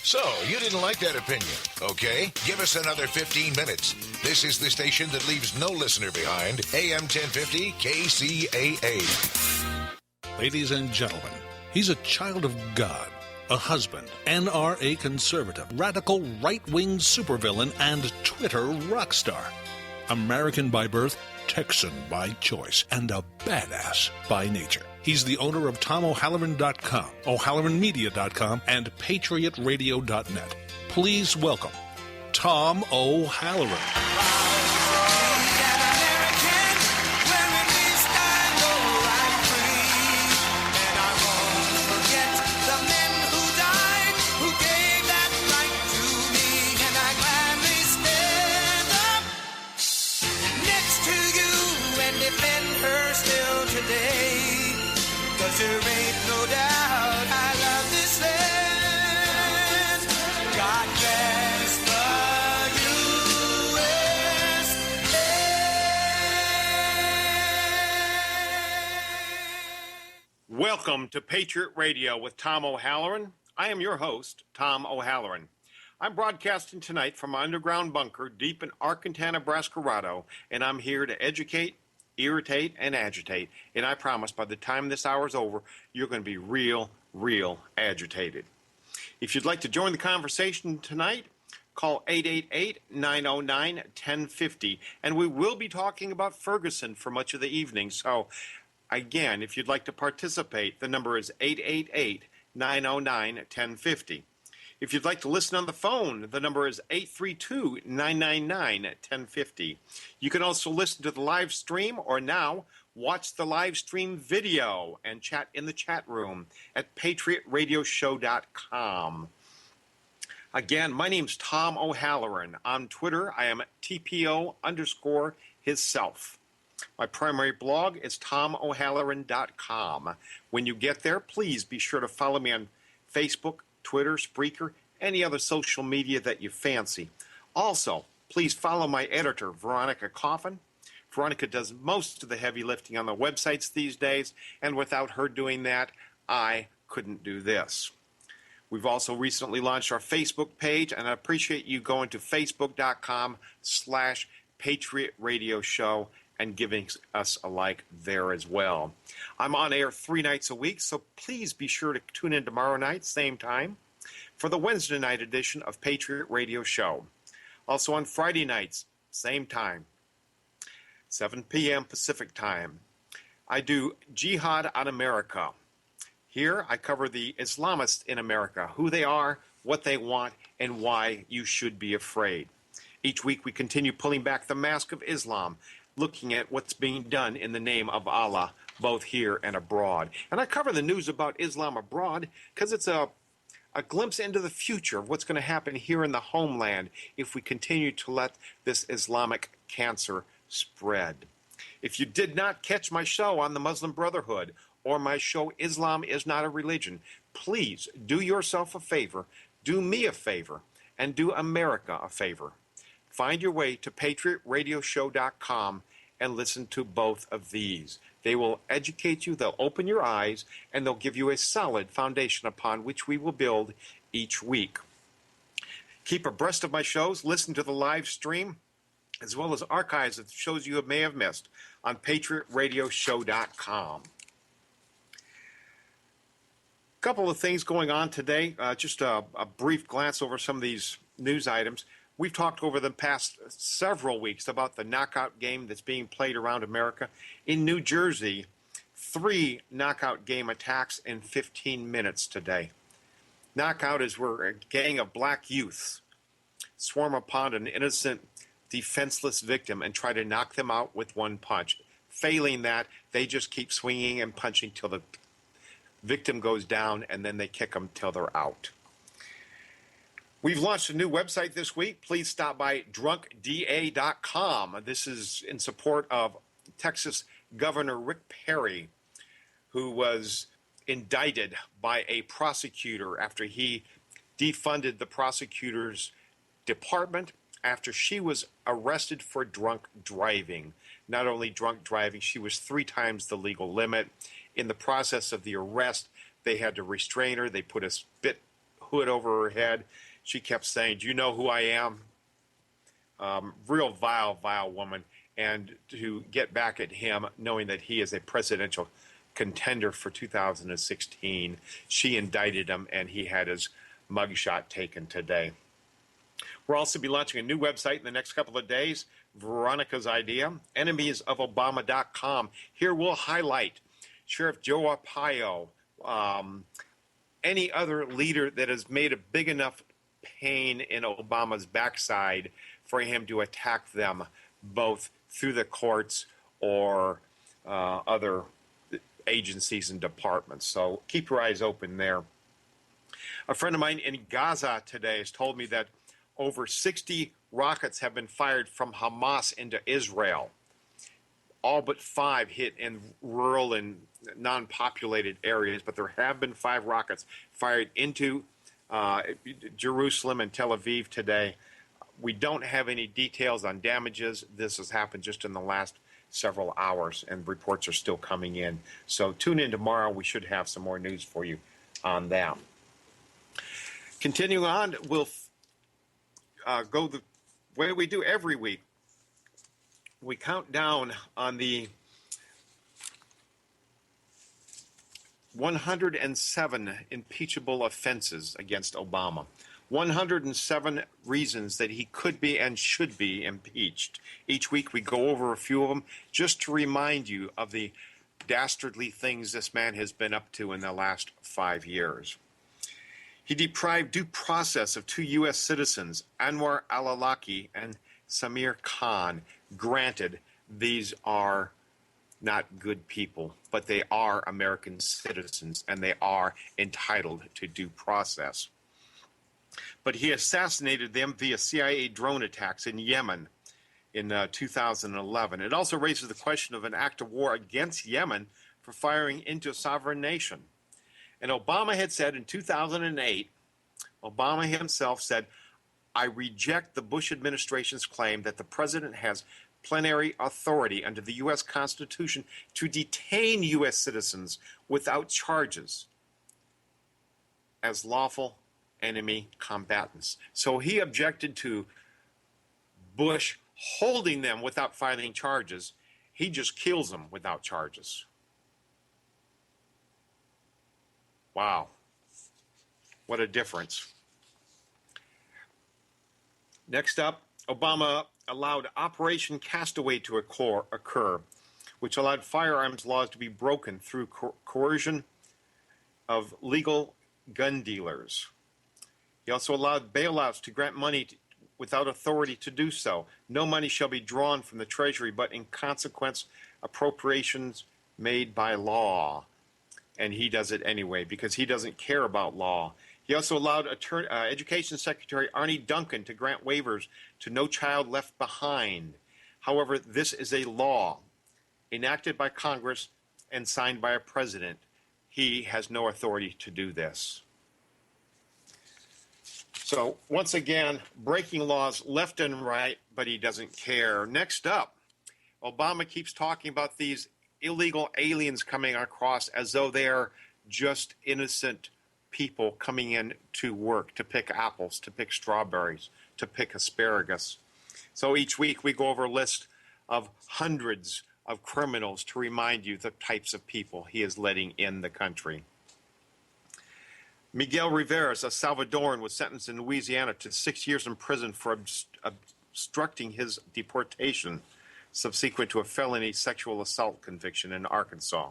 So, you didn't like that opinion, okay? Give us another 15 minutes. This is the station that leaves no listener behind. AM 1050 KCAA. Ladies and gentlemen, he's a child of God, a husband, NRA conservative, radical right-wing supervillain, and Twitter rock star. American by birth, Texan by choice, and a badass by nature. He's the owner of TomO'Halloran.com, O'HalloranMedia.com, and PatriotRadio.net. Please welcome Tom O'Halloran. There ain't no doubt I love this land. God bless the USA. Welcome to Patriot Radio with Tom O'Halloran. I am your host, Tom O'Halloran. I'm broadcasting tonight from my underground bunker deep in Arkansas, Nebraska, and I'm here to educate, irritate, and agitate. And I promise by the time this hour's over, you're going to be real agitated. If you'd like to join the conversation tonight, call 888-909-1050. And we will be talking about Ferguson for much of the evening. So, again, if you'd like to participate, the number is 888-909-1050. If you'd like to listen on the phone, the number is 832-999-1050. You can also listen to the live stream or now watch the live stream video and chat in the chat room at patriotradioshow.com. Again, my name's Tom O'Halloran. On Twitter, I am TPO_hisself. My primary blog is TomO'Halloran.com. When you get there, please be sure to follow me on Facebook, Twitter, Spreaker, any other social media that you fancy. Also, please follow my editor, Veronica Coffin. Veronica does most of the heavy lifting on the websites these days, and without her doing that, I couldn't do this. We've also recently launched our Facebook page, and I appreciate you going to facebook.com/Patriot Radio Show and giving us a like there as well. I'm on air 3 nights a week, so please be sure to tune in tomorrow night, same time, for the Wednesday night edition of Patriot Radio Show. Also on Friday nights, same time, 7 p.m. Pacific time. I do Jihad on America. Here I cover the Islamists in America, who they are, what they want, and why you should be afraid. Each week we continue pulling back the mask of Islam, looking at what's being done in the name of Allah, both here and abroad. And I cover the news about Islam abroad because it's a glimpse into the future of what's going to happen here in the homeland if we continue to let this Islamic cancer spread. If you did not catch my show on the Muslim Brotherhood or my show Islam is Not a Religion, please do yourself a favor, do me a favor, and do America a favor. Find your way to PatriotRadioshow.com and listen to both of these. They will educate you, they'll open your eyes, and they'll give you a solid foundation upon which we will build each week. Keep abreast of my shows, listen to the live stream, as well as archives of shows you may have missed on PatriotRadioshow.com. A couple of things going on today, just a brief glance over some of these news items. We've talked over the past several weeks about the knockout game that's being played around America. In New Jersey, 3 knockout game attacks in 15 minutes today. Knockout is where a gang of black youths swarm upon an innocent, defenseless victim and try to knock them out with one punch. Failing that, they just keep swinging and punching till the victim goes down, and then they kick them till they're out. We've launched a new website this week. Please stop by drunkda.com. This is in support of Texas Governor Rick Perry, who was indicted by a prosecutor after he defunded the prosecutor's department after she was arrested for drunk driving. Not only drunk driving, she was 3 times the legal limit. In the process of the arrest, they had to restrain her. They put a spit hood over her head. She kept saying, "Do you know who I am?" Real vile woman. And to get back at him, knowing that he is a presidential contender for 2016, she indicted him, and he had his mugshot taken today. We'll also be launching a new website in the next couple of days, Veronica's idea, enemiesofobama.com. Here we'll highlight Sheriff Joe Arpaio, any other leader that has made a big enough pain in Obama's backside for him to attack them, both through the courts or other agencies and departments. So keep your eyes open there. A friend of mine in Gaza today has told me that over 60 rockets have been fired from Hamas into Israel. All but 5 hit in rural and non-populated areas, but there have been 5 rockets fired into Jerusalem and Tel Aviv today. We don't have any details on damages. This has happened just in the last several hours, and reports are still coming in. So tune in tomorrow. We should have some more news for you on that. Continuing on, we'll go the way we do every week. We count down on the 107 impeachable offenses against Obama. 107 reasons that he could be and should be impeached. Each week we go over a few of them just to remind you of the dastardly things this man has been up to in the last 5 years. He deprived due process of 2 U.S. citizens, Anwar al-Awlaki and Samir Khan. Granted, these are not good people, but they are American citizens, and they are entitled to due process. But he assassinated them via CIA drone attacks in Yemen in 2011. It also raises the question of an act of war against Yemen for firing into a sovereign nation. And Obama had said in 2008, Obama himself said, "I reject the Bush administration's claim that the president has plenary authority under the U.S. Constitution to detain U.S. citizens without charges as lawful enemy combatants." So he objected to Bush holding them without filing charges. He just kills them without charges. Wow. What a difference. Next up, Obama allowed Operation Castaway to occur, which allowed firearms laws to be broken through coercion of legal gun dealers. He also allowed bailouts to grant money without authority to do so. No money shall be drawn from the Treasury, but in consequence, appropriations made by law. And he does it anyway because he doesn't care about law. He also allowed Education Secretary Arnie Duncan to grant waivers to No Child Left Behind. However, this is a law enacted by Congress and signed by a president. He has no authority to do this. So, once again, breaking laws left and right, but he doesn't care. Next up, Obama keeps talking about these illegal aliens coming across as though they are just innocent people coming in to work, to pick apples, to pick strawberries, to pick asparagus. So each week we go over a list of hundreds of criminals to remind you the types of people he is letting in the country. Miguel Rivera, a Salvadoran, was sentenced in Louisiana to 6 years in prison for obstructing his deportation, subsequent to a felony sexual assault conviction in Arkansas.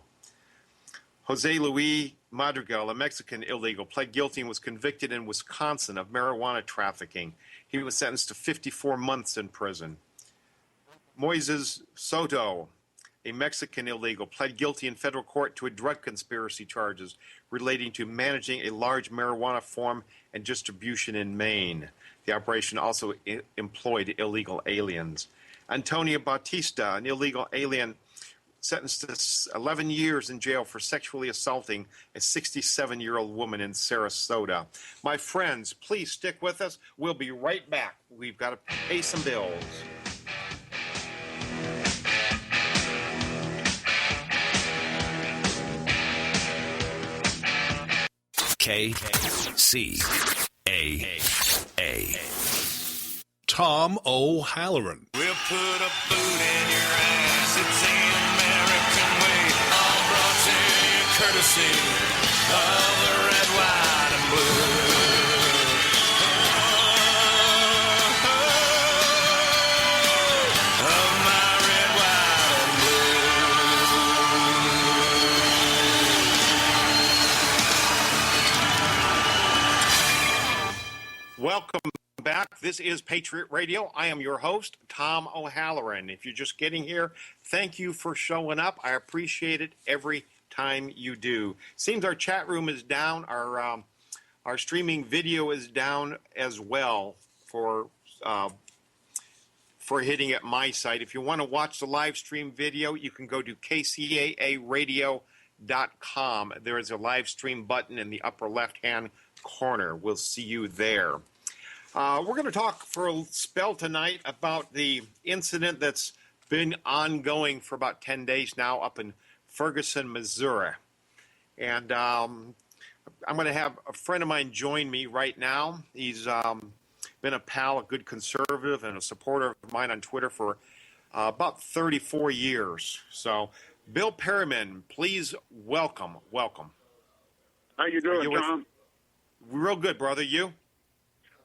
Jose Luis Madrigal, a Mexican illegal, pled guilty and was convicted in Wisconsin of marijuana trafficking. He was sentenced to 54 months in prison. Moises Soto, a Mexican illegal, pled guilty in federal court to a drug conspiracy charges relating to managing a large marijuana farm and distribution in Maine. The operation also employed illegal aliens. Antonio Bautista, an illegal alien, sentenced to 11 years in jail for sexually assaulting a 67-year-old woman in Sarasota. My friends, please stick with us. We'll be right back. We've got to pay some bills. KC Tom O'Halloran. We'll put a boot in your ass. It's the American way. All brought to you courtesy of the red, white, and blue. Of my red, white, and blue. Welcome back. This is Patriot Radio. I am your host, Tom O'Halloran. If you're just getting here, thank you for showing up. I appreciate it every time you do. Seems our chat room is down. Our streaming video is down as well for hitting at my site. If you want to watch the live stream video, you can go to kcaaradio.com. There is a live stream button in the upper left-hand corner. We'll see you there. We're going to talk for a spell tonight about the incident that's been ongoing for about 10 days now up in Ferguson, Missouri. And I'm going to have a friend of mine join me right now. He's been a pal, a good conservative, and a supporter of mine on Twitter for about 34 years. So, Bill Perryman, please welcome. How you doing, Tom? Real good, brother. You?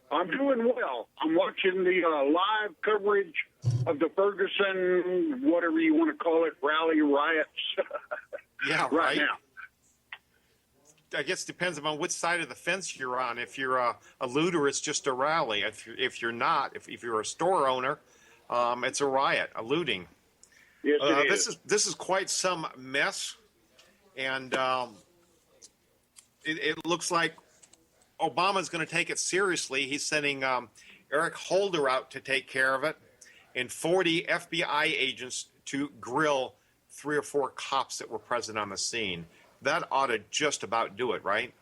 I'm doing well. I'm watching the live coverage of the Ferguson, whatever you want to call it, rally riots. Yeah, right now. I guess it depends upon which side of the fence you're on. If you're a looter, it's just a rally. If you're not, if you're a store owner, it's a riot, a looting. Yes, it is. This is quite some mess, and it looks like Obama's going to take it seriously. He's sending Eric Holder out to take care of it, and 40 FBI agents to grill 3 or 4 cops that were present on the scene. That ought to just about do it, right?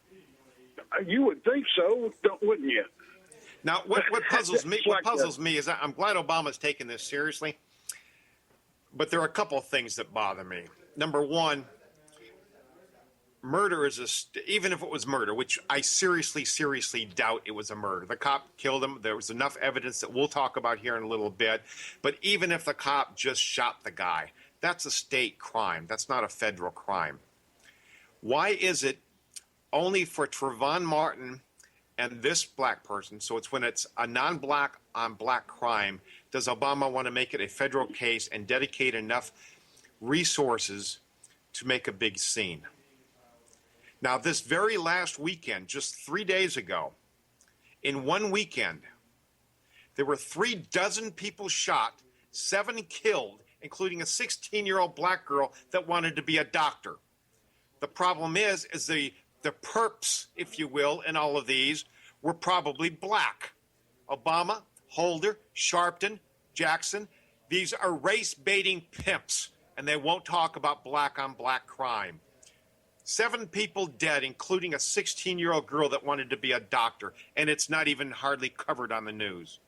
You would think so, wouldn't you? Now, what puzzles me? What puzzles me is I'm glad Obama's taking this seriously, but there are a couple of things that bother me. Number one, murder is even if it was murder, which I seriously doubt it was a murder. The cop killed him. There was enough evidence that we'll talk about here in a little bit. But even if the cop just shot the guy, that's a state crime. That's not a federal crime. Why is it only for Trayvon Martin and this black person, so it's when it's a non-black on black crime, does Obama want to make it a federal case and dedicate enough resources to make a big scene? Now, this very last weekend, just 3 days ago, in one weekend, there were 36 people shot, 7 killed, including a 16-year-old black girl that wanted to be a doctor. The problem is the perps, if you will, in all of these were probably black. Obama, Holder, Sharpton, Jackson, these are race-baiting pimps, and they won't talk about black-on-black crime. 7 people dead, including a 16-year-old girl that wanted to be a doctor, and it's not even hardly covered on the news.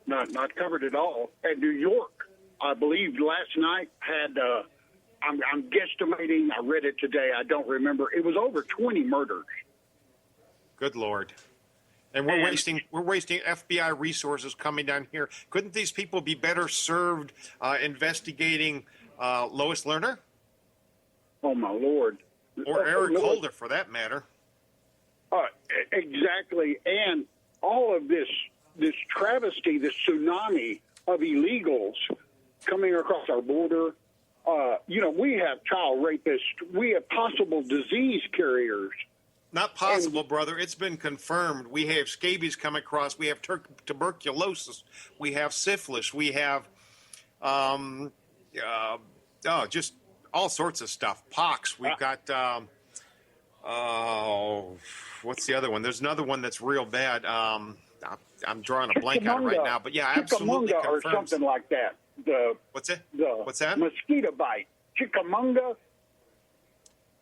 Not covered at all. And New York, I believe, last night had, I'm guesstimating, I read it today, I don't remember, it was over 20 murders. Good Lord. And we're wasting FBI resources coming down here. Couldn't these people be better served investigating Lois Lerner? Oh, my Lord. Or Eric Holder, for that matter. Exactly. And all of this travesty, this tsunami of illegals coming across our border. We have child rapists. We have possible disease carriers. Not possible, brother. It's been confirmed. We have scabies come across. We have tuberculosis. We have syphilis. We have just all sorts of stuff. Pox. We've got, what's the other one? There's another one that's real bad. I'm drawing a blank on it right now. But yeah, absolutely confirms. Or something like that. What's that? Mosquito bite. Chickamauga.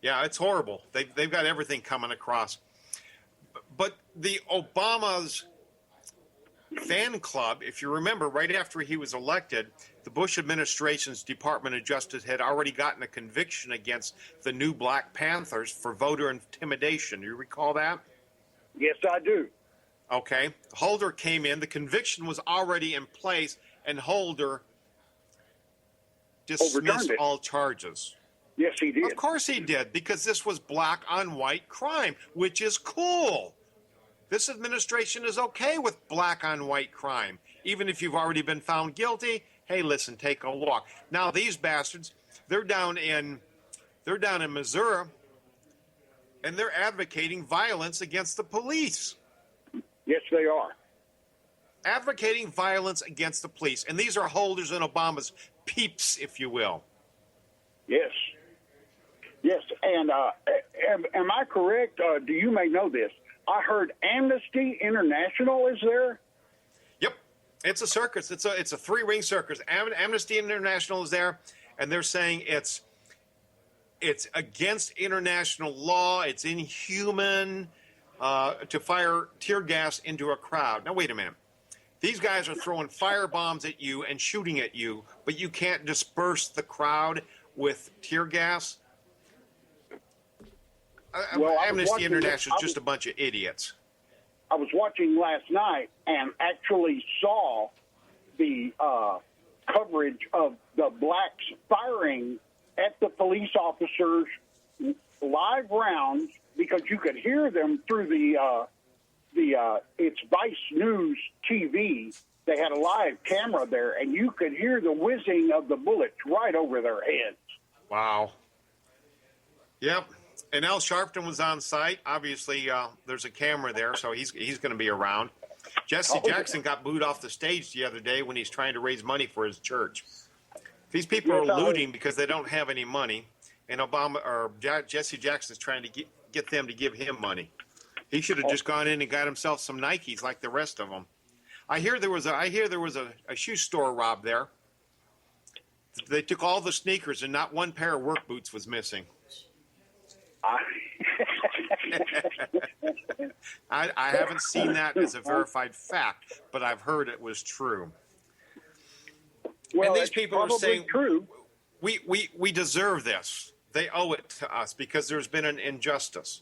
Yeah, it's horrible. They've got everything coming across. But the Obama's fan club, if you remember, right after he was elected, the Bush administration's Department of Justice had already gotten a conviction against the new Black Panthers for voter intimidation. Do you recall that? Yes, I do. Okay. Holder came in. The conviction was already in place, and Holder dismissed all charges. Yes, he did. Of course he did, because this was black on white crime, which is cool. This administration is okay with black on white crime. Even if you've already been found guilty, hey, listen, take a walk. Now these bastards, they're down in Missouri, and they're advocating violence against the police. Yes, they are. Advocating violence against the police. And these are Holders and Obama's peeps, if you will. Yes. Yes, and am I correct? You may know this. I heard Amnesty International is there. Yep, it's a circus. It's a three-ring circus. Amnesty International is there, and they're saying it's against international law. It's inhuman to fire tear gas into a crowd. Now, wait a minute. These guys are throwing fire bombs at you and shooting at you, but you can't disperse the crowd with tear gas? Amnesty International is just a bunch of idiots. I was watching last night and actually saw the coverage of the blacks firing at the police officers live rounds, because you could hear them through it's Vice News TV. They had a live camera there, and you could hear the whizzing of the bullets right over their heads. Wow. Yep. And Al Sharpton was on site. Obviously, there's a camera there, so he's going to be around. Jesse Jackson got booed off the stage the other day when he's trying to raise money for his church. These people are looting because they don't have any money, and Jesse Jackson's trying to get them to give him money. He should have just gone in and got himself some Nikes like the rest of them. I hear there was a shoe store robbed there. They took all the sneakers, and not one pair of work boots was missing. I haven't seen that as a verified fact, but I've heard it was true. Well, and these people are saying, true. We deserve this. They owe it to us because there's been an injustice.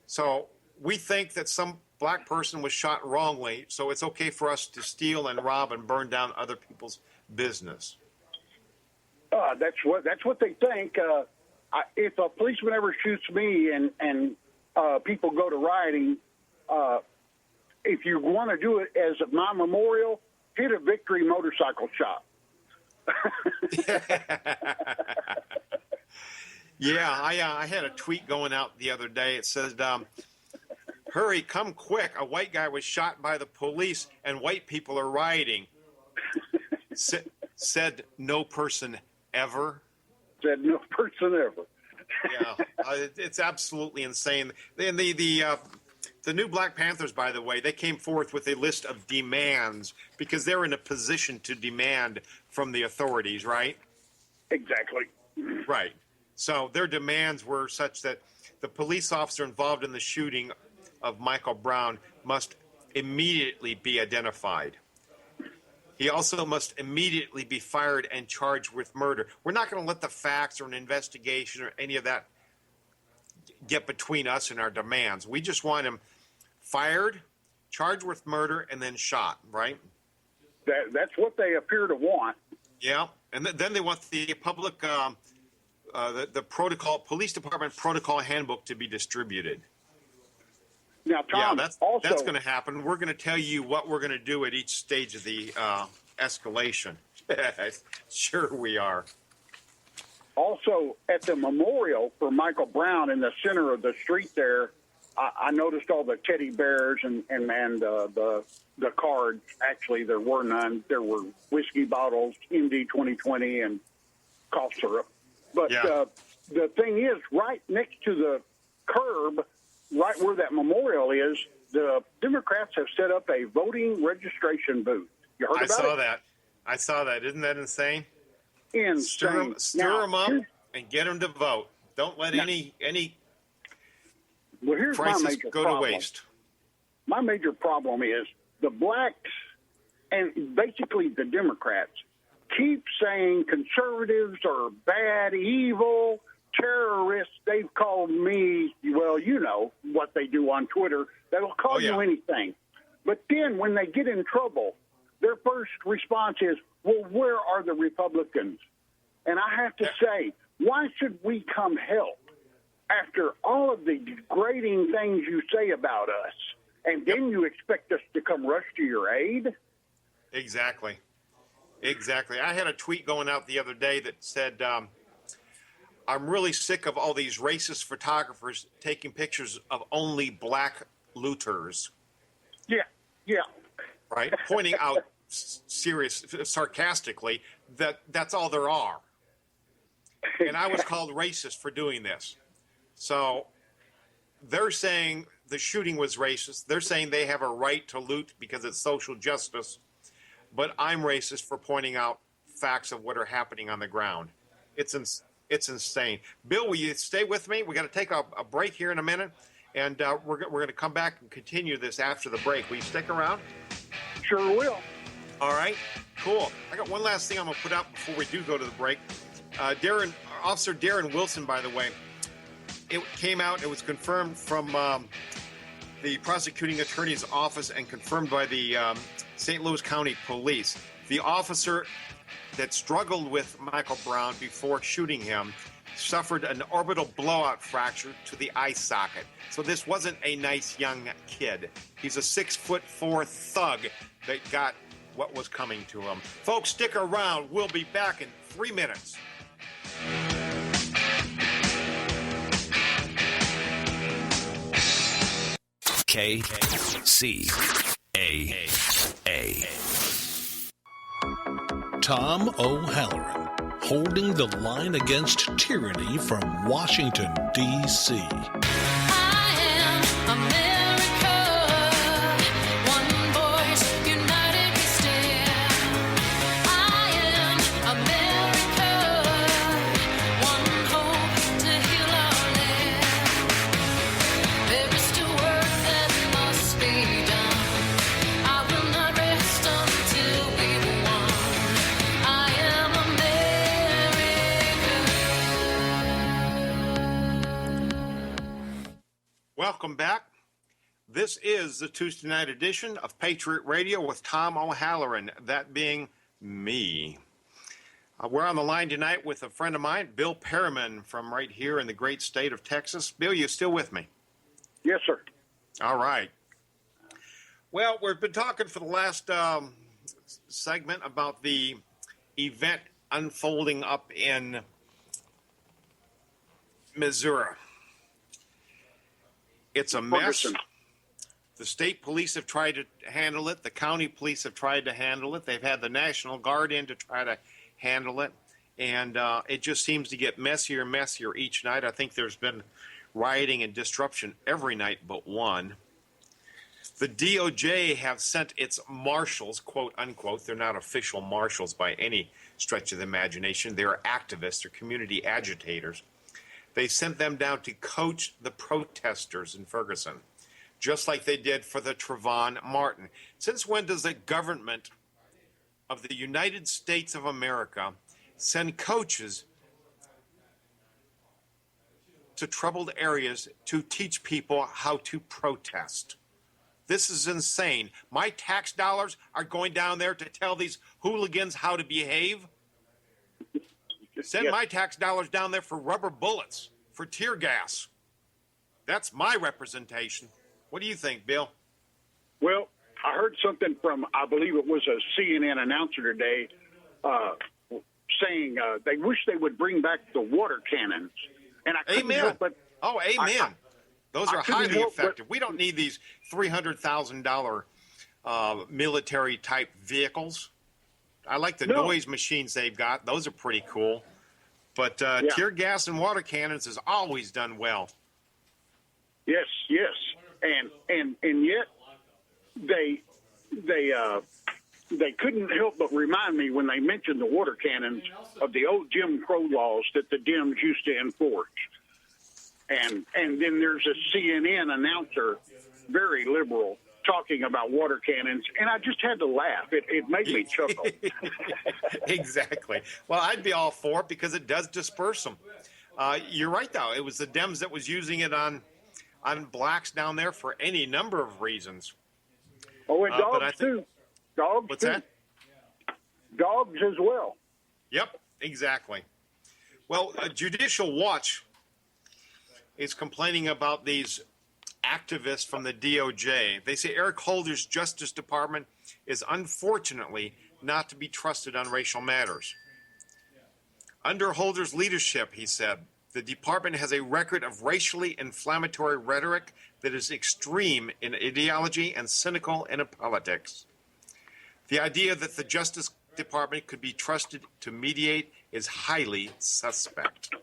So we think that some black person was shot wrongly, so it's okay for us to steal and rob and burn down other people's business. That's what they think. If a policeman ever shoots me and people go to rioting, if you want to do it as my memorial, hit a Victory motorcycle shop. Yeah, I had a tweet going out the other day. It says, hurry, come quick. A white guy was shot by the police and white people are rioting. Said no person ever. Said no person ever. Yeah, it's absolutely insane. And the new Black Panthers, by the way, they came forth with a list of demands because they're in a position to demand from the authorities, right? Exactly. Right. So their demands were such that the police officer involved in the shooting of Michael Brown must immediately be identified. He also must immediately be fired and charged with murder. We're not going to let the facts or an investigation or any of that get between us and our demands. We just want him fired, charged with murder, and then shot, right? That's what they appear to want. Yeah, and then they want the public, the protocol, police department protocol handbook to be distributed. Now, Tom, that's going to happen. We're going to tell you what we're going to do at each stage of the escalation. Sure we are. Also, at the memorial for Michael Brown in the center of the street there, I noticed all the teddy bears and the cards. Actually, there were none. There were whiskey bottles, MD 2020, and cough syrup. But the thing is, right next to the curb, right where that memorial is, the Democrats have set up a voting registration booth. You heard about it? I saw that. Isn't that insane? Insane. Stir them up and get them to vote. Don't let any here's crisis my major go problem. to waste. My major problem is the blacks and basically the Democrats keep saying conservatives are bad, evil, terrorists, they've called me, well, you know what they do on Twitter. They'll call you anything. But then when they get in trouble, their first response is, well, where are the Republicans? And I have to say, why should we come help after all of the degrading things you say about us? And then you expect us to come rush to your aid? Exactly. I had a tweet going out the other day that said, I'm really sick of all these racist photographers taking pictures of only black looters. Yeah. Right? Pointing out sarcastically that that's all there are. And I was called racist for doing this. So they're saying the shooting was racist. They're saying they have a right to loot because it's social justice. But I'm racist for pointing out facts of what are happening on the ground. It's insane. Bill, will you stay with me? We're going to take a break here in a minute, and we're going to come back and continue this after the break. Will you stick around? Sure will. All right, cool. I got one last thing I'm going to put out before we do go to the break. Officer Darren Wilson, by the way, it came out, it was confirmed from the prosecuting attorney's office and confirmed by the St. Louis County Police. The officer that struggled with Michael Brown before shooting him suffered an orbital blowout fracture to the eye socket. So this wasn't a nice young kid. He's a 6'4" thug that got what was coming to him. Folks, stick around. We'll be back in 3 minutes. KCAA. Tom O'Halloran, holding the line against tyranny from Washington, D.C. I am America. One voice, united we stand. I am America. One hope to heal our land. There is still work that must be done. I will not rest until we've won. I am America. Welcome back. This is the Tuesday night edition of Patriot Radio with Tom O'Halloran, that being me. We're on the line tonight with a friend of mine, Bill Perriman, from right here in the great state of Texas. Bill, you still with me? Yes, sir. All right. Well, we've been talking for the last segment about the event unfolding up in Missouri. It's a mess. Ferguson. The state police have tried to handle it. The county police have tried to handle it. They've had the National Guard in to try to handle it. And it just seems to get messier and messier each night. I think there's been rioting and disruption every night but one. The DOJ have sent its marshals, quote unquote, they're not official marshals by any stretch of the imagination. They're activists or community agitators. They sent them down to coach the protesters in Ferguson, just like they did for the Trayvon Martin. Since when does the government of the United States of America send coaches to troubled areas to teach people how to protest? This is insane. My tax dollars are going down there to tell these hooligans how to behave. Send my tax dollars down there for rubber bullets, for tear gas. That's my representation. What do you think, Bill? Well, I heard something from, I believe it was a CNN announcer today, saying they wish they would bring back the water cannons. And I couldn't help but... Oh, amen. Those are couldn't highly help but- effective. We don't need these $300,000 military-type vehicles. I like the No. noise machines they've got. Those are pretty cool. But tear gas and water cannons has always done well. Yes, and yet they couldn't help but remind me when they mentioned the water cannons of the old Jim Crow laws that the Dems used to enforce. And then there's a CNN announcer, very liberal, talking about water cannons, and I just had to laugh. It made me chuckle. Exactly. Well, I'd be all for it because it does disperse them. You're right, though. It was the Dems that was using it on blacks down there for any number of reasons. Oh, and dogs, too. Dogs, what's too. that? Dogs as well. Yep, exactly. Well, Judicial Watch is complaining about these activists from the DOJ. They say Eric Holder's Justice Department is unfortunately not to be trusted on racial matters. Under Holder's leadership, he said, the department has a record of racially inflammatory rhetoric that is extreme in ideology and cynical in politics. The idea that the Justice Department could be trusted to mediate is highly suspect.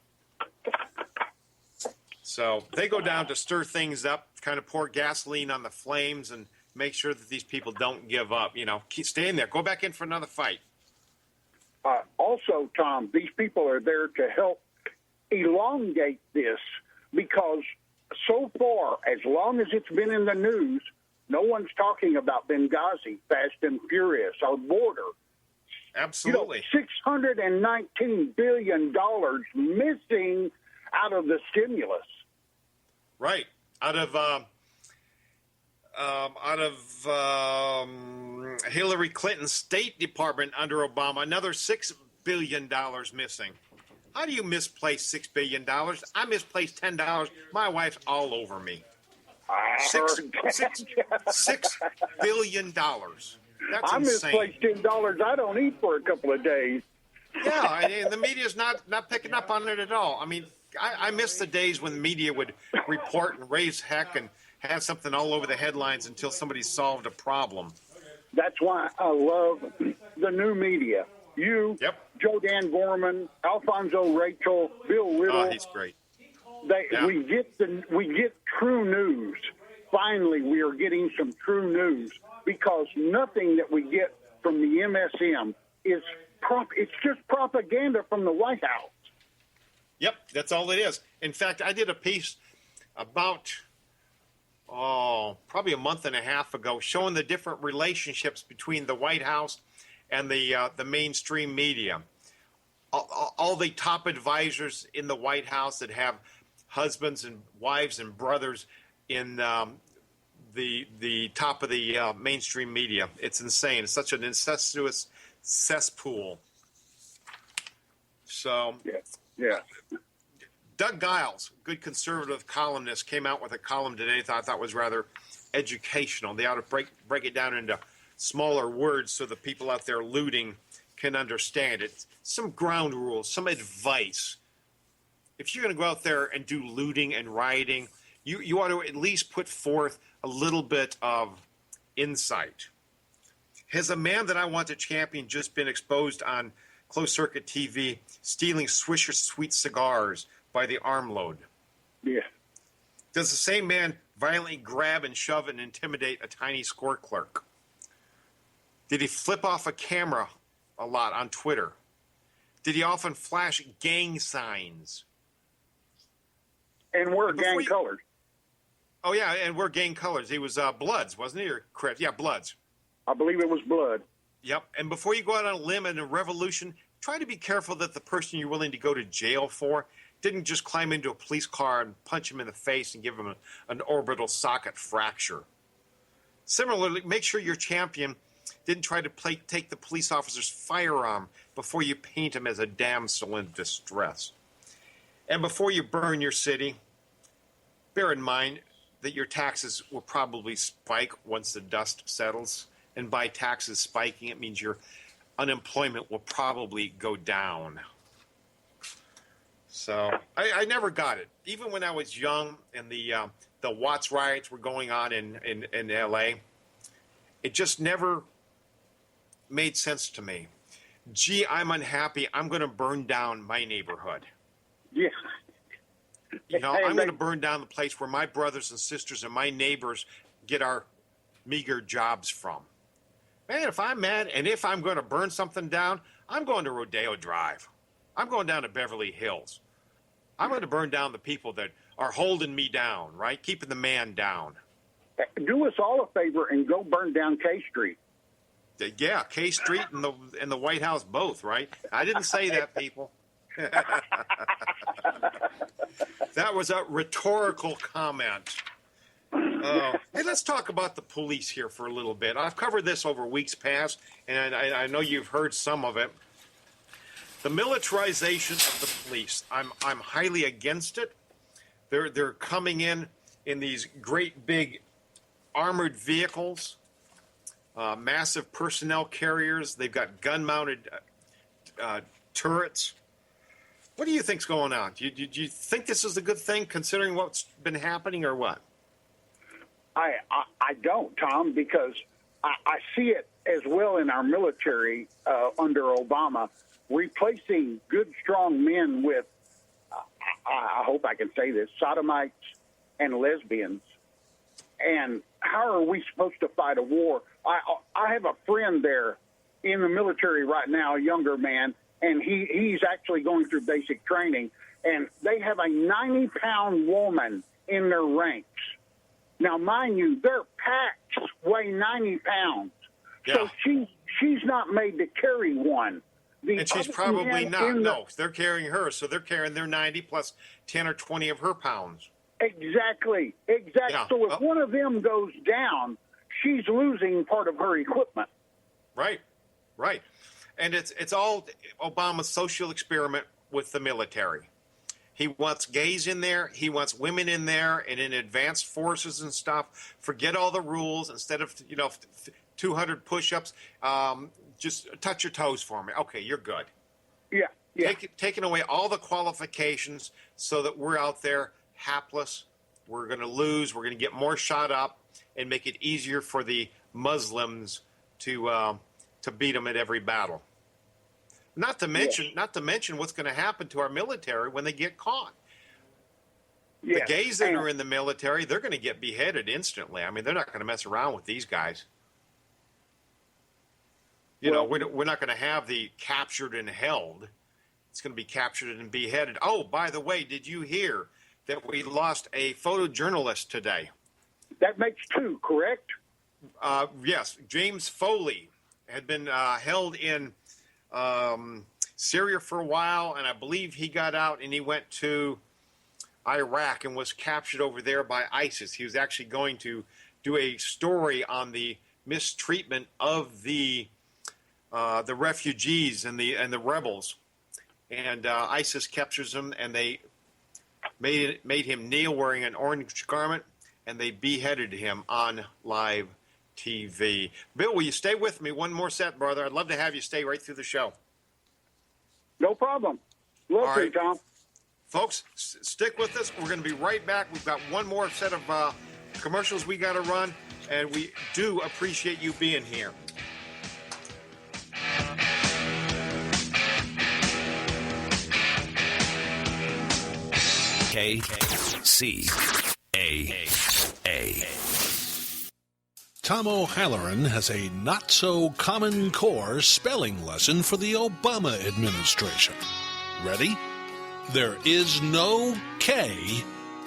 So they go down to stir things up, kind of pour gasoline on the flames and make sure that these people don't give up. You know, keep staying there. Go back in for another fight. Also, Tom, these people are there to help elongate this because so far, as long as it's been in the news, no one's talking about Benghazi, Fast and Furious, our border. Absolutely. You know, $619 billion missing out of the stimulus. Right. Out of Hillary Clinton's State Department under Obama, another $6 billion missing. How do you misplace $6 billion? I misplaced $10. My wife's all over me. $6 billion. That's I insane. misplaced $10 I don't eat for a couple of days. Yeah, and the media's not picking up on it at all. I mean, I miss the days when the media would report and raise heck and have something all over the headlines until somebody solved a problem. That's why I love the new media. You, Yep. Joe Dan Gorman, Alfonso Rachel, Bill Whittle. Oh, he's great. Yeah. We get true news. Finally, we are getting some true news because nothing that we get from the MSM is it's just propaganda from the White House. Yep, that's all it is. In fact, I did a piece about, probably a month and a half ago, showing the different relationships between the White House and the mainstream media. All the top advisors in the White House that have husbands and wives and brothers in the top of the mainstream media. It's insane. It's such an incestuous cesspool. So, Yeah. Doug Giles, good conservative columnist, came out with a column today that I thought was rather educational. They ought to break it down into smaller words so the people out there looting can understand it. Some ground rules, some advice. If you're going to go out there and do looting and rioting, you ought to at least put forth a little bit of insight. Has a man that I want to champion just been exposed on closed-circuit TV stealing Swisher Sweet cigars by the armload? Yeah. Does the same man violently grab and shove and intimidate a tiny score clerk? Did he flip off a camera a lot on Twitter? Did he often flash gang signs? And wear gang colors. Oh, yeah, and wear gang colors. He was Bloods, wasn't he? Or correct? Yeah, Bloods. I believe it was blood. Yep. And before you go out on a limb in a revolution, try to be careful that the person you're willing to go to jail for didn't just climb into a police car and punch him in the face and give him an orbital socket fracture. Similarly, make sure your champion didn't try to take the police officer's firearm before you paint him as a damsel in distress. And before you burn your city, bear in mind that your taxes will probably spike once the dust settles. And by taxes spiking, it means your unemployment will probably go down. So I never got it. Even when I was young and the Watts riots were going on in L.A., it just never made sense to me. Gee, I'm unhappy. I'm going to burn down my neighborhood. Yeah. You know, I'm going to burn down the place where my brothers and sisters and my neighbors get our meager jobs from. Man, if I'm mad and if I'm going to burn something down, I'm going to Rodeo Drive. I'm going down to Beverly Hills. I'm going to burn down the people that are holding me down, right? Keeping the man down. Do us all a favor and go burn down K Street. Yeah, K Street and the White House both, right? I didn't say that, people. That was a rhetorical comment. Hey, let's talk about the police here for a little bit. I've covered this over weeks past, and I know you've heard some of it. The militarization of the police, I'm highly against it. They're coming in these great big armored vehicles, massive personnel carriers. They've got gun-mounted turrets. What do you think's going on? Do you think this is a good thing, considering what's been happening, or what? I don't, Tom, because I see it as well in our military under Obama, replacing good, strong men with, I hope I can say this, sodomites and lesbians. And how are we supposed to fight a war? I have a friend there in the military right now, a younger man, and he's actually going through basic training, and they have a 90-pound woman in their ranks. Now, mind you, their packs weigh 90 pounds. Yeah. So she's not made to carry one. And she's probably not. No, they're carrying her, so they're carrying their 90 plus 10 or 20 of her pounds. Exactly. Yeah. So if one of them goes down, she's losing part of her equipment. Right. And it's all Obama's social experiment with the military. He wants gays in there. He wants women in there and in advanced forces and stuff. Forget all the rules. Instead of 200 push-ups, just touch your toes for me. Okay, you're good. Yeah. Taking away all the qualifications so that we're out there hapless. We're going to lose. We're going to get more shot up and make it easier for the Muslims to beat them at every battle. Not to mention what's going to happen to our military when they get caught. Yes. The gays that are in the military, they're going to get beheaded instantly. I mean, they're not going to mess around with these guys. We're not going to have the captured and held. It's going to be captured and beheaded. Oh, by the way, did you hear that we lost a photojournalist today? That makes two, correct? Yes. James Foley had been held in Syria for a while, and I believe he got out and he went to Iraq and was captured over there by ISIS. He was actually going to do a story on the mistreatment of the refugees and the rebels, and ISIS captures him, and they made him kneel wearing an orange garment, and they beheaded him on live TV. Bill, will you stay with me one more set, brother? I'd love to have you stay right through the show. No problem. Love All to, right. Tom. Folks, stick with us. We're going to be right back. We've got one more set of commercials we got to run, and we do appreciate you being here. KCAA. Tom O'Halloran has a not-so-common core spelling lesson for the Obama administration. Ready? There is no K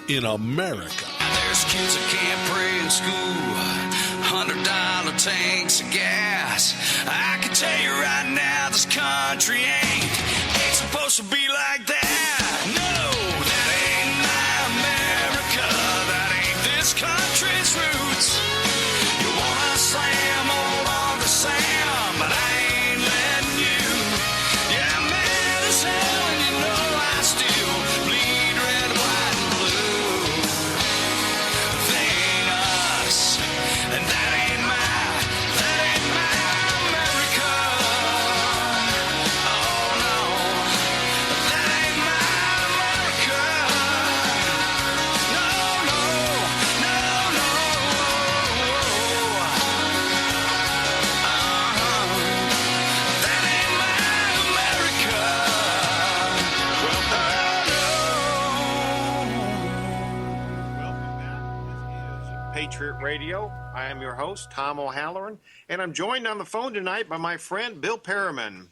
in America. There's kids that can't pray in school, $100 tanks of gas. I can tell you right now, this country ain't supposed to be like that. No, that ain't my America. That ain't this country's roots. You wanna slam, hold on to Sam, but I ain't letting you. Yeah, I'm mad as hell, and you know I still bleed red, white, and blue. They ain't us, and that ain't my America. Oh no, that ain't my America. No, no, no, no. That ain't my America. Welcome back. This is Patriot Radio. I am your host, Tom O'Halloran, and I'm joined on the phone tonight by my friend Bill Perriman.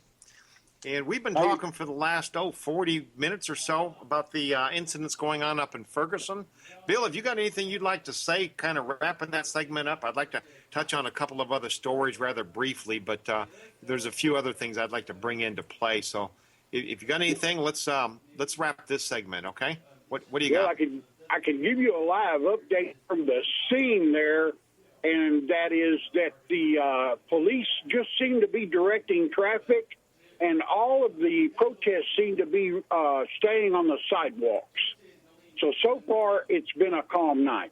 And we've been talking for the last 40 minutes or so about the incidents going on up in Ferguson. Bill, have you got anything you'd like to say, kind of wrapping that segment up? I'd like to touch on a couple of other stories rather briefly, but there's a few other things I'd like to bring into play. So if you got anything, let's wrap this segment, okay? What do you Well, got? I can give you a live update from the scene there, and that is that the police just seem to be directing traffic, and all of the protests seem to be staying on the sidewalks. So far, it's been a calm night.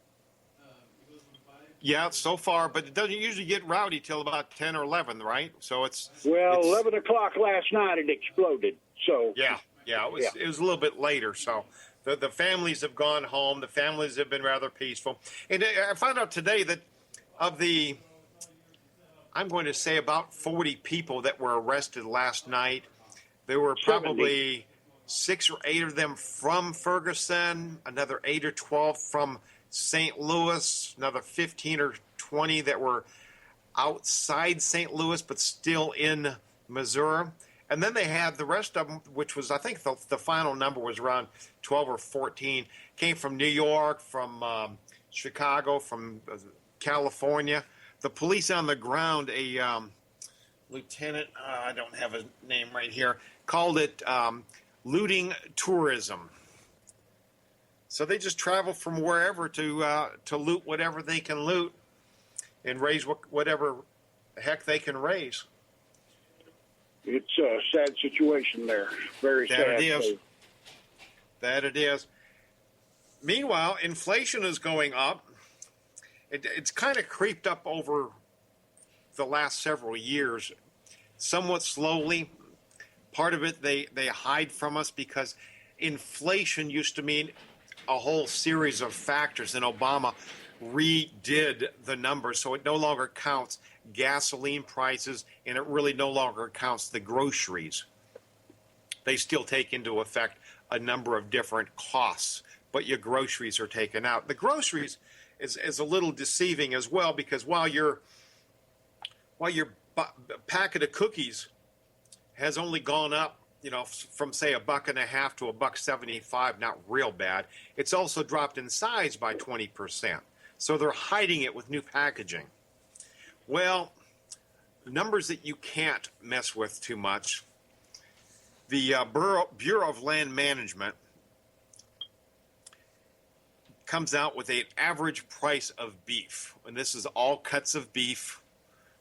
Yeah, so far, but it doesn't usually get rowdy till about 10 or 11, right? So it's 11 o'clock last night it exploded. So Yeah, it was a little bit later. So the families have gone home. The families have been rather peaceful. And I found out today that of the, I'm going to say about 40 people that were arrested last night, there were probably 6 or 8 of them from Ferguson, another 8 or 12 from St. Louis, another 15 or 20 that were outside St. Louis but still in Missouri. And then they had the rest of them, which was, I think the final number was around 12 or 14, came from New York, from Chicago, from California. The police on the ground, a lieutenant, I don't have his name right here, called it looting tourism. So they just travel from wherever to loot whatever they can loot and raise whatever the heck they can raise. it's a sad situation there. Very sad. That it is. That it is. Meanwhile, inflation is going up. It's kind of creeped up over the last several years, somewhat slowly. Part of it they hide from us because inflation used to mean a whole series of factors, and Obama redid the numbers, so it no longer counts gasoline prices, and it really no longer counts the groceries. They still take into effect a number of different costs, but your groceries are taken out. The groceries is a little deceiving as well, because while your packet of cookies has only gone up, from say $1.50 to $1.75, not real bad, it's also dropped in size by 20%. So they're hiding it with new packaging. Well, numbers that you can't mess with too much. The Bureau of Land Management comes out with an average price of beef, and this is all cuts of beef,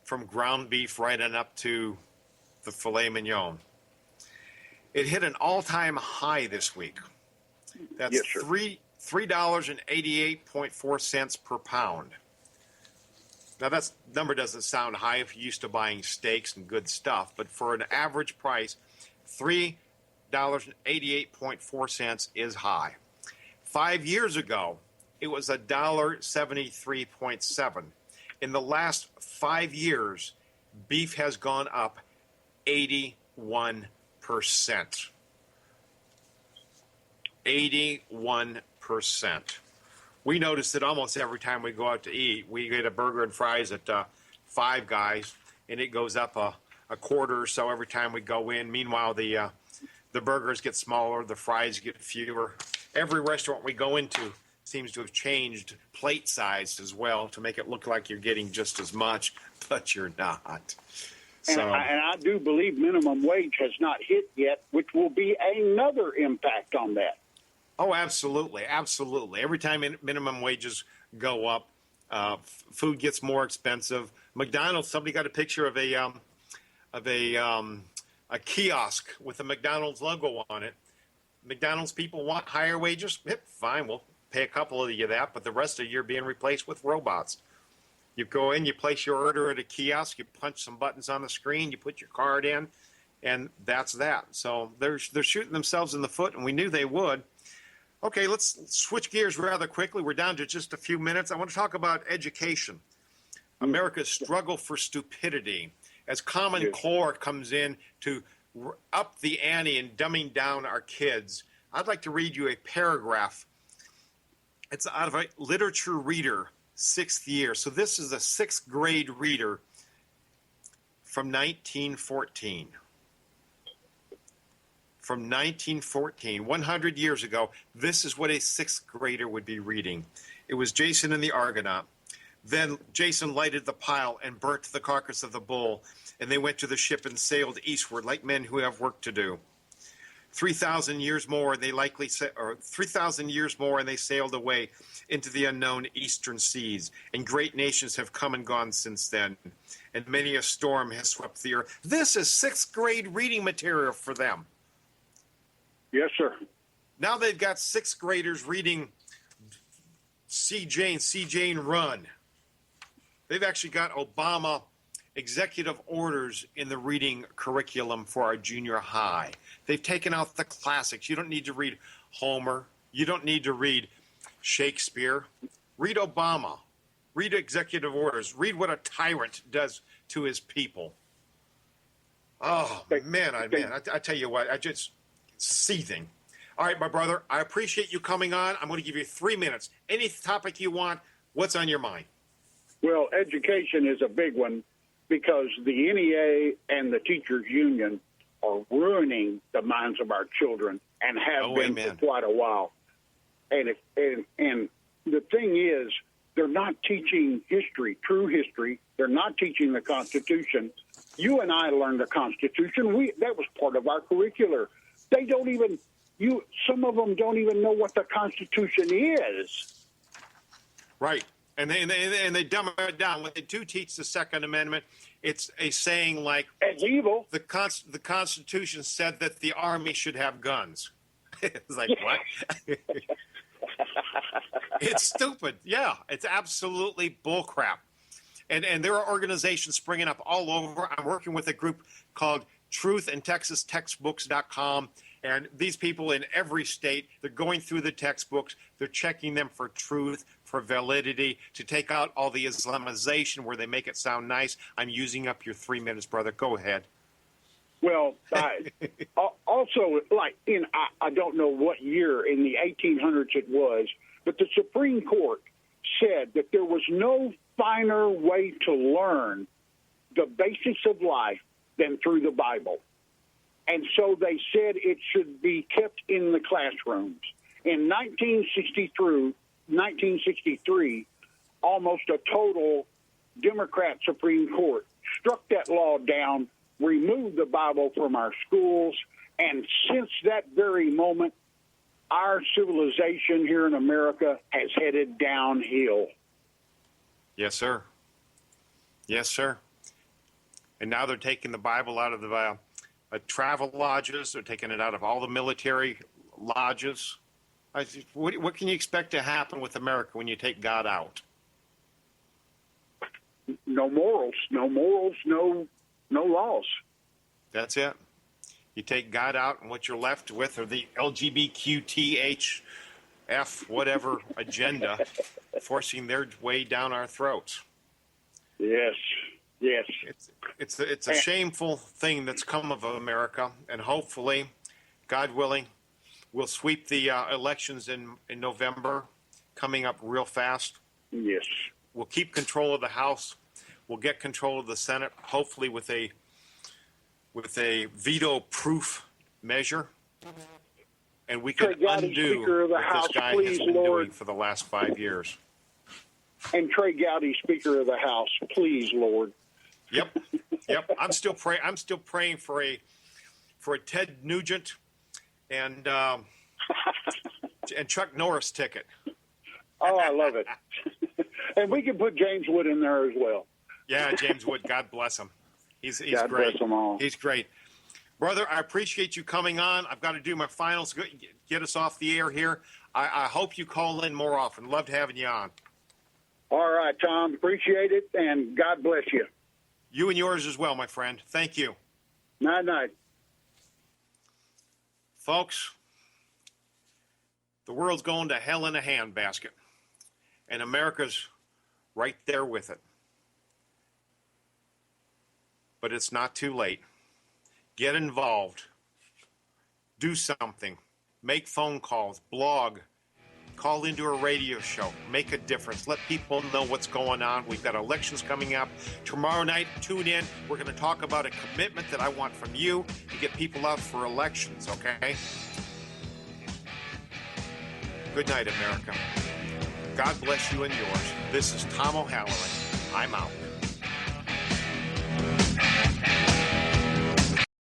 from ground beef right on up to the filet mignon. It hit an all-time high this week. That's Yes, sir. $3.88.4 per pound. Now, that number doesn't sound high if you're used to buying steaks and good stuff, but for an average price, $3.88.4 is high. 5 years ago, it was $1.73.7. In the last 5 years, beef has gone up 81%. 81%. We notice that almost every time we go out to eat, we get a burger and fries at Five Guys, and it goes up a quarter or so every time we go in. Meanwhile, the burgers get smaller, the fries get fewer. Every restaurant we go into seems to have changed plate size as well to make it look like you're getting just as much, but you're not. And I do believe minimum wage has not hit yet, which will be another impact on that. Oh, absolutely, absolutely. Every time minimum wages go up, food gets more expensive. McDonald's. Somebody got a picture of a kiosk with a McDonald's logo on it. McDonald's people want higher wages. Yep, fine, we'll pay a couple of you that, but the rest of you are being replaced with robots. You go in, you place your order at a kiosk, you punch some buttons on the screen, you put your card in, and that's that. So they're shooting themselves in the foot, and we knew they would. Okay, let's switch gears rather quickly. We're down to just a few minutes. I want to talk about education. America's struggle for stupidity. As Common Core comes in to up the ante and dumbing down our kids, I'd like to read you a paragraph. It's out of a literature reader, 6th year. So this is a 6th grade reader from 1914. From 1914, 100 years ago, this is what a 6th grader would be reading. It was Jason and the Argonaut. Then Jason lighted the pile and burnt the carcass of the bull, and they went to the ship and sailed eastward like men who have work to do. 3,000 years more, they likely or 3,000 years more, and they sailed away into the unknown eastern seas. And great nations have come and gone since then, and many a storm has swept the earth. This is 6th grade reading material for them. Yes, sir. Now they've got 6th graders reading See Jane Run. They've actually got Obama executive orders in the reading curriculum for our junior high. They've taken out the classics. You don't need to read Homer. You don't need to read Shakespeare. Read Obama. Read executive orders. Read what a tyrant does to his people. Oh, man, I tell you what, I just seething. All right, my brother, I appreciate you coming on. I'm going to give you 3 minutes. Any topic you want, what's on your mind? Well, education is a big one because the NEA and the teachers union are ruining the minds of our children and have been for quite a while. And the thing is, they're not teaching history, true history. They're not teaching the Constitution. You and I learned the Constitution. That was part of our curricular. They don't even. Some of them don't even know what the Constitution is. Right, and they dumb it down. When they do teach the Second Amendment, it's a saying like, "It's evil." The Constitution said that the Army should have guns. It's like, what? It's stupid. Yeah, it's absolutely bullcrap. And there are organizations springing up all over. I'm working with a group called TruthInTexasTextbooks.com. And these people in every state, they're going through the textbooks. They're checking them for truth, for validity, to take out all the Islamization where they make it sound nice. I'm using up your 3 minutes, brother. Go ahead. Well, also, like I don't know what year in the 1800s it was, but the Supreme Court said that there was no finer way to learn the basics of life than through the Bible. And so they said it should be kept in the classrooms. In 1963, almost a total Democrat Supreme Court struck that law down, removed the Bible from our schools, and since that very moment, our civilization here in America has headed downhill. Yes, sir. Yes, sir. And now they're taking the Bible out of the travel lodges. They're taking it out of all the military lodges. What can you expect to happen with America when you take God out? No morals, no laws. That's it. You take God out, and what you're left with are the LGBTQTHF whatever agenda forcing their way down our throats. Yes. It's a shameful thing that's come of America, and hopefully, God willing, we'll sweep the elections in November, coming up real fast. Yes. We'll keep control of the House. We'll get control of the Senate, hopefully with a veto-proof measure, and we can undo what this guy has been doing for the last 5 years. And Trey Gowdy, Speaker of the House, please, Lord. Yep. I'm still praying for a Ted Nugent and Chuck Norris ticket. Oh, I love it. And we can put James Wood in there as well. Yeah, James Wood. God bless him. He's God great. Bless them all. He's great. Brother, I appreciate you coming on. I've got to do my finals. Get us off the air here. I hope you call in more often. Loved having you on. All right, Tom. Appreciate it, and God bless you. You and yours as well, my friend. Thank you. Night. Folks, the world's going to hell in a handbasket, and America's right there with it. But it's not too late. Get involved. Do something. Make phone calls. Blog. Call into a radio show. Make a difference. Let people know what's going on. We've got elections coming up. Tomorrow night, tune in. We're going to talk about a commitment that I want from you to get people out for elections, okay? Good night, America. God bless you and yours. This is Tom O'Halloran. I'm out.